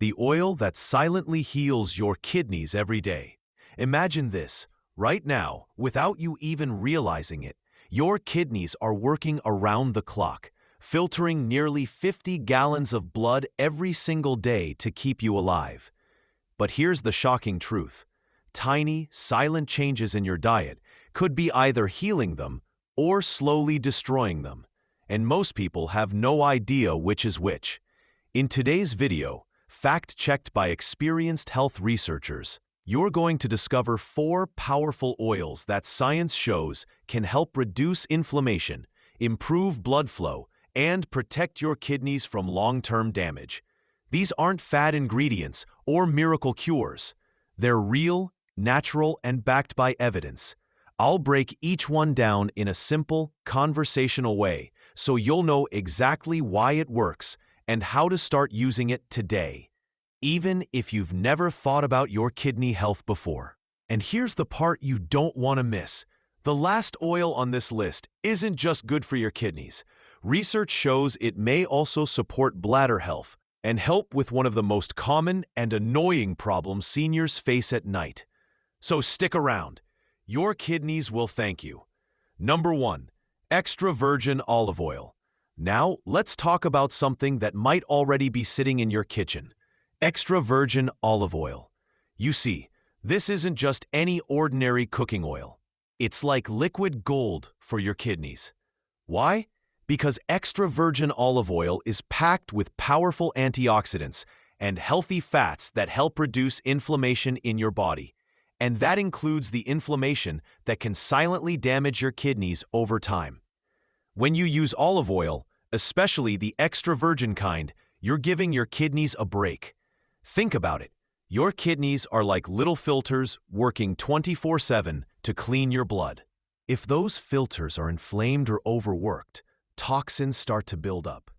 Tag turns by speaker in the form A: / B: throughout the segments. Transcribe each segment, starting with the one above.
A: the oil that silently heals your kidneys every day. Imagine this, right now, without you even realizing it, your kidneys are working around the clock, filtering nearly 50 gallons of blood every single day to keep you alive. But here's the shocking truth. Tiny, silent changes in your diet could be either healing them or slowly destroying them. And most people have no idea which is which. In today's video, fact-checked by experienced health researchers, you're going to discover 4 powerful oils that science shows can help reduce inflammation, improve blood flow, and protect your kidneys from long-term damage. These aren't fad ingredients or miracle cures. They're real, natural, and backed by evidence. I'll break each one down in a simple, conversational way so you'll know exactly why it works and how to start using it today, even if you've never thought about your kidney health before. And here's the part you don't want to miss. The last oil on this list isn't just good for your kidneys. Research shows it may also support bladder health and help with one of the most common and annoying problems seniors face at night. So stick around. Your kidneys will thank you. Number 1. Extra virgin olive oil. Now, let's talk about something that might already be sitting in your kitchen. Extra virgin olive oil. You see, this isn't just any ordinary cooking oil. It's like liquid gold for your kidneys. Why? Because extra virgin olive oil is packed with powerful antioxidants and healthy fats that help reduce inflammation in your body. And that includes the inflammation that can silently damage your kidneys over time. When you use olive oil, especially the extra virgin kind, you're giving your kidneys a break. Think about it. Your kidneys are like little filters working 24/7 to clean your blood. If those filters are inflamed or overworked, toxins start to build up.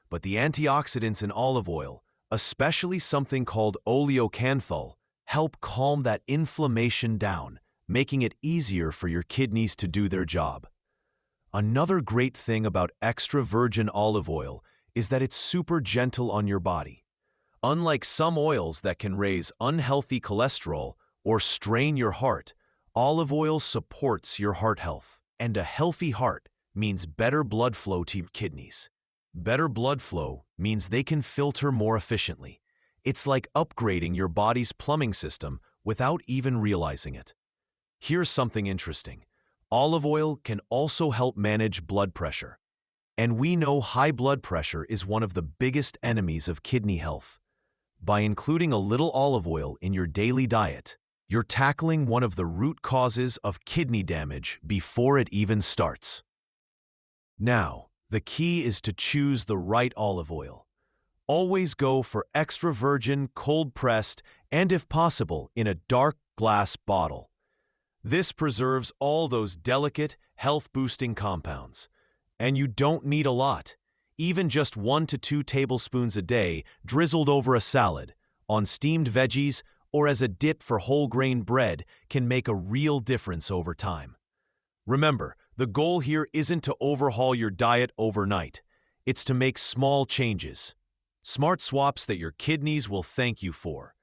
A: But the antioxidants in olive oil, especially something called oleocanthal, help calm that inflammation down, making it easier for your kidneys to do their job. Another great thing about extra virgin olive oil is that it's super gentle on your body. Unlike some oils that can raise unhealthy cholesterol or strain your heart, olive oil supports your heart health. And a healthy heart means better blood flow to your kidneys. Better blood flow means they can filter more efficiently. It's like upgrading your body's plumbing system without even realizing it. Here's something interesting. Olive oil can also help manage blood pressure. And we know high blood pressure is one of the biggest enemies of kidney health. By including a little olive oil in your daily diet, you're tackling one of the root causes of kidney damage before it even starts. Now, the key is to choose the right olive oil. Always go for extra virgin, cold-pressed, and if possible, in a dark glass bottle. This preserves all those delicate, health-boosting compounds. And you don't need a lot. Even just 1 to 2 tablespoons a day drizzled over a salad, on steamed veggies, or as a dip for whole-grain bread can make a real difference over time. Remember, the goal here isn't to overhaul your diet overnight. It's to make small changes. Smart swaps that your kidneys will thank you for.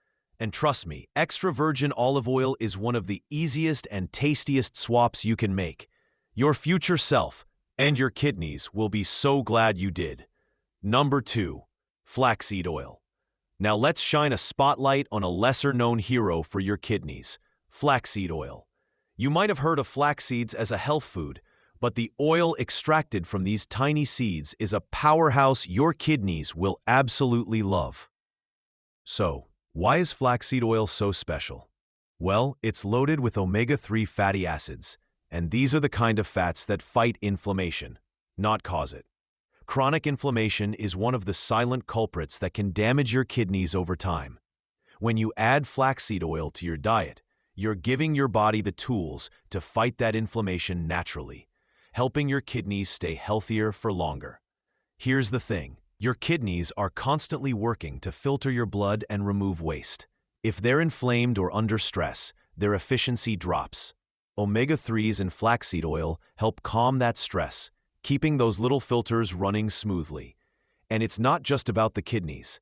A: And trust me, extra virgin olive oil is one of the easiest and tastiest swaps you can make. Your future self and your kidneys will be so glad you did. Number 2. Flaxseed oil. Now let's shine a spotlight on a lesser-known hero for your kidneys, flaxseed oil. You might have heard of flax seeds as a health food, but the oil extracted from these tiny seeds is a powerhouse your kidneys will absolutely love. So, why is flaxseed oil so special? Well, it's loaded with omega-3 fatty acids, and these are the kind of fats that fight inflammation, not cause it. Chronic inflammation is one of the silent culprits that can damage your kidneys over time. When you add flaxseed oil to your diet, you're giving your body the tools to fight that inflammation naturally, helping your kidneys stay healthier for longer. Here's the thing. Your kidneys are constantly working to filter your blood and remove waste. If they're inflamed or under stress, their efficiency drops. Omega-3s in flaxseed oil help calm that stress, keeping those little filters running smoothly. And it's not just about the kidneys.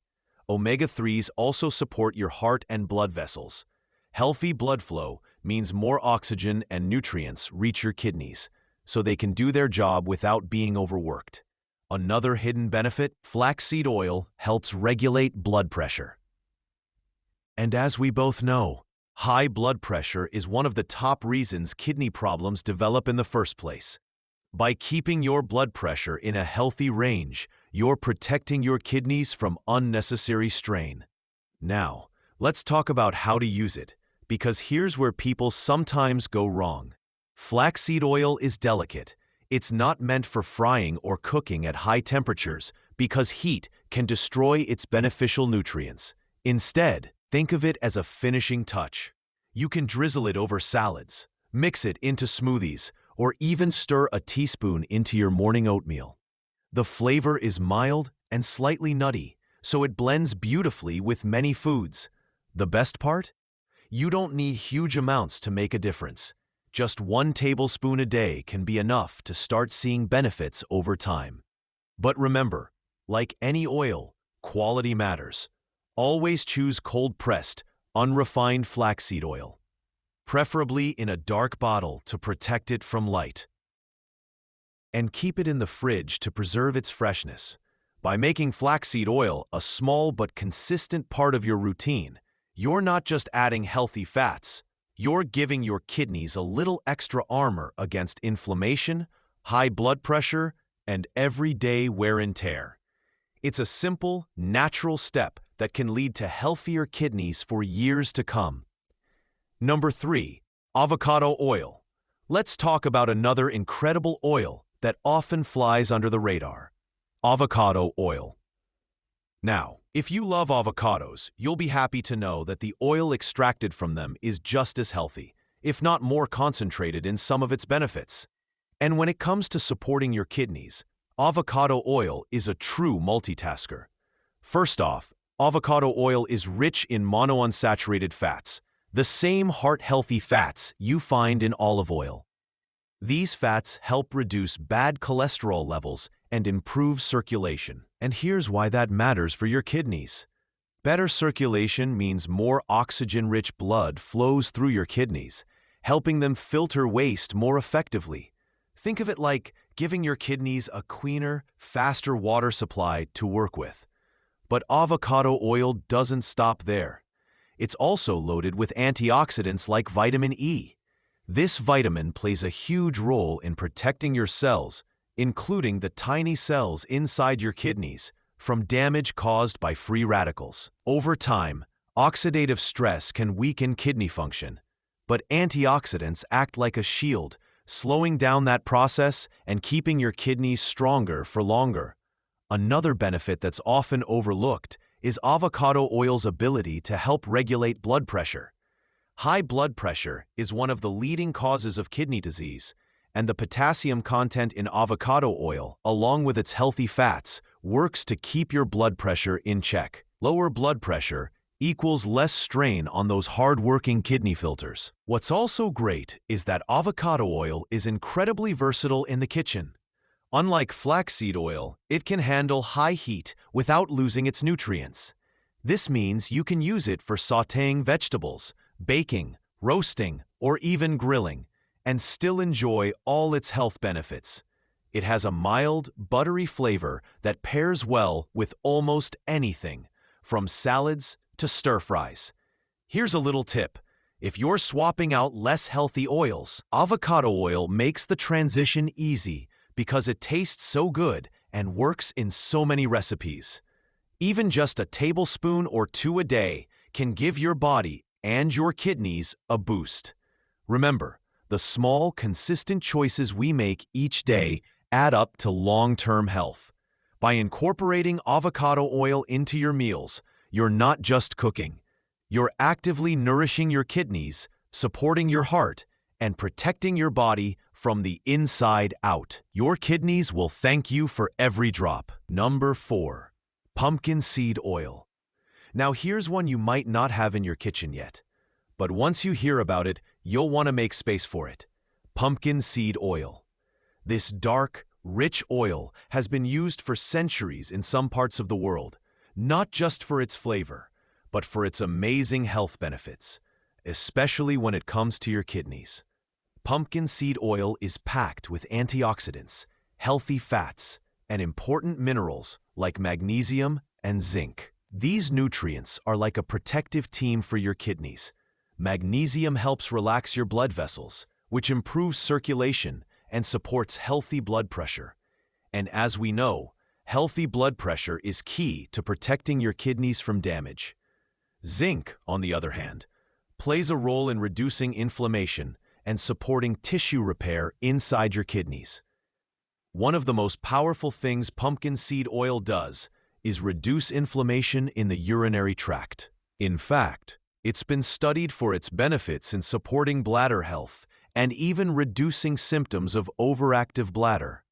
A: Omega-3s also support your heart and blood vessels. Healthy blood flow means more oxygen and nutrients reach your kidneys, so they can do their job without being overworked. Another hidden benefit, flaxseed oil helps regulate blood pressure. And as we both know, high blood pressure is one of the top reasons kidney problems develop in the first place. By keeping your blood pressure in a healthy range, you're protecting your kidneys from unnecessary strain. Now, let's talk about how to use it, because here's where people sometimes go wrong. Flaxseed oil is delicate. It's not meant for frying or cooking at high temperatures because heat can destroy its beneficial nutrients. Instead, think of it as a finishing touch. You can drizzle it over salads, mix it into smoothies, or even stir a teaspoon into your morning oatmeal. The flavor is mild and slightly nutty, so it blends beautifully with many foods. The best part? You don't need huge amounts to make a difference. Just 1 tablespoon a day can be enough to start seeing benefits over time. But remember, like any oil, quality matters. Always choose cold-pressed, unrefined flaxseed oil, preferably in a dark bottle to protect it from light. And keep it in the fridge to preserve its freshness. By making flaxseed oil a small but consistent part of your routine, you're not just adding healthy fats, you're giving your kidneys a little extra armor against inflammation, high blood pressure, and everyday wear and tear. It's a simple, natural step that can lead to healthier kidneys for years to come. Number 3, avocado oil. Let's talk about another incredible oil that often flies under the radar: avocado oil. Now, if you love avocados, you'll be happy to know that the oil extracted from them is just as healthy, if not more concentrated in some of its benefits. And when it comes to supporting your kidneys, avocado oil is a true multitasker. First off, avocado oil is rich in monounsaturated fats, the same heart-healthy fats you find in olive oil. These fats help reduce bad cholesterol levels and improve circulation. And here's why that matters for your kidneys. Better circulation means more oxygen-rich blood flows through your kidneys, helping them filter waste more effectively. Think of it like giving your kidneys a cleaner, faster water supply to work with. But avocado oil doesn't stop there. It's also loaded with antioxidants like vitamin E. This vitamin plays a huge role in protecting your cells, including the tiny cells inside your kidneys, from damage caused by free radicals. Over time, oxidative stress can weaken kidney function, but antioxidants act like a shield, slowing down that process and keeping your kidneys stronger for longer. Another benefit that's often overlooked is avocado oil's ability to help regulate blood pressure. High blood pressure is one of the leading causes of kidney disease, and the potassium content in avocado oil, along with its healthy fats, works to keep your blood pressure in check. Lower blood pressure equals less strain on those hard-working kidney filters. What's also great is that avocado oil is incredibly versatile in the kitchen. Unlike flaxseed oil, it can handle high heat without losing its nutrients. This means you can use it for sautéing vegetables, baking, roasting, or even grilling, and still enjoy all its health benefits. It has a mild, buttery flavor that pairs well with almost anything, from salads to stir-fries. Here's a little tip. If you're swapping out less healthy oils, avocado oil makes the transition easy because it tastes so good and works in so many recipes. Even just a tablespoon or 2 a day can give your body and your kidneys a boost. Remember, the small, consistent choices we make each day add up to long-term health. By incorporating avocado oil into your meals, you're not just cooking. You're actively nourishing your kidneys, supporting your heart, and protecting your body from the inside out. Your kidneys will thank you for every drop. Number 4, pumpkin seed oil. Now here's one you might not have in your kitchen yet, but once you hear about it, you'll want to make space for it. Pumpkin seed oil. This dark, rich oil has been used for centuries in some parts of the world, not just for its flavor, but for its amazing health benefits, especially when it comes to your kidneys. Pumpkin seed oil is packed with antioxidants, healthy fats, and important minerals like magnesium and zinc. These nutrients are like a protective team for your kidneys. Magnesium helps relax your blood vessels, which improves circulation and supports healthy blood pressure. And as we know, healthy blood pressure is key to protecting your kidneys from damage. Zinc, on the other hand, plays a role in reducing inflammation and supporting tissue repair inside your kidneys. One of the most powerful things pumpkin seed oil does is reduce inflammation in the urinary tract. In fact, it's been studied for its benefits in supporting bladder health and even reducing symptoms of overactive bladder.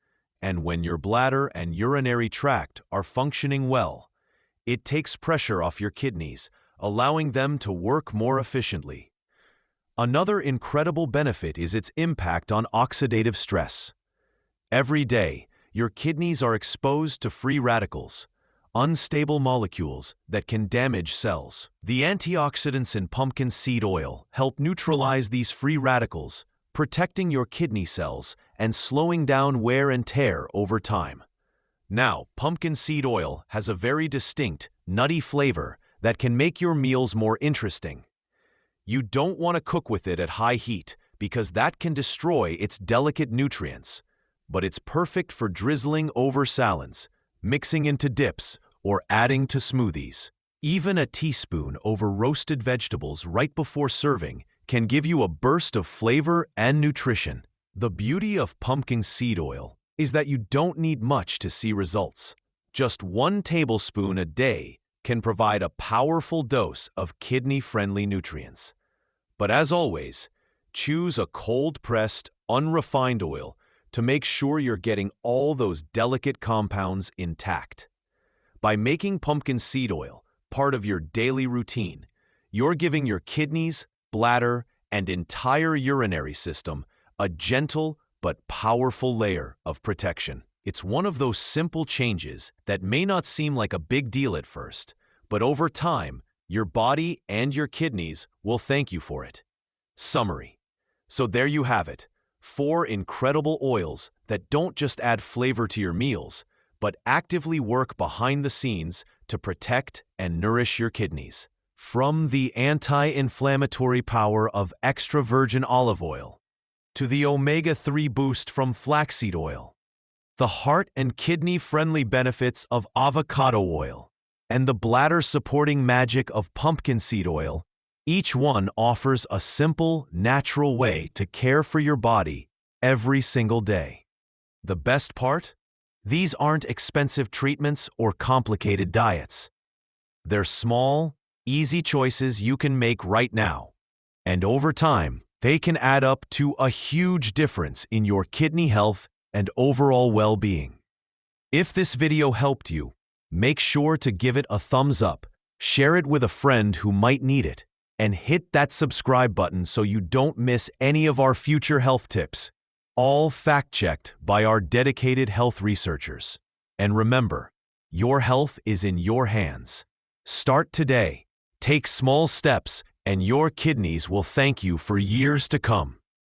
A: And when your bladder and urinary tract are functioning well, it takes pressure off your kidneys, allowing them to work more efficiently. Another incredible benefit is its impact on oxidative stress. Every day, your kidneys are exposed to free radicals, unstable molecules that can damage cells. The antioxidants in pumpkin seed oil help neutralize these free radicals, protecting your kidney cells and slowing down wear and tear over time. Now, pumpkin seed oil has a very distinct, nutty flavor that can make your meals more interesting. You don't want to cook with it at high heat because that can destroy its delicate nutrients, but it's perfect for drizzling over salads, mixing into dips, or adding to smoothies. Even a teaspoon over roasted vegetables right before serving can give you a burst of flavor and nutrition. The beauty of pumpkin seed oil is that you don't need much to see results. Just 1 tablespoon a day can provide a powerful dose of kidney-friendly nutrients. But as always, choose a cold-pressed, unrefined oil to make sure you're getting all those delicate compounds intact. By making pumpkin seed oil part of your daily routine, you're giving your kidneys, bladder, and entire urinary system a gentle but powerful layer of protection. It's one of those simple changes that may not seem like a big deal at first, but over time, your body and your kidneys will thank you for it. Summary. So there you have it, 4 incredible oils that don't just add flavor to your meals, but actively work behind the scenes to protect and nourish your kidneys. From the anti-inflammatory power of extra virgin olive oil to the omega-3 boost from flaxseed oil, the heart and kidney-friendly benefits of avocado oil, and the bladder-supporting magic of pumpkin seed oil, each one offers a simple, natural way to care for your body every single day. The best part? These aren't expensive treatments or complicated diets. They're small, easy choices you can make right now. And over time, they can add up to a huge difference in your kidney health and overall well-being. If this video helped you, make sure to give it a thumbs up, share it with a friend who might need it, and hit that subscribe button so you don't miss any of our future health tips. All fact-checked by our dedicated health researchers. And remember, your health is in your hands. Start today, take small steps, and your kidneys will thank you for years to come.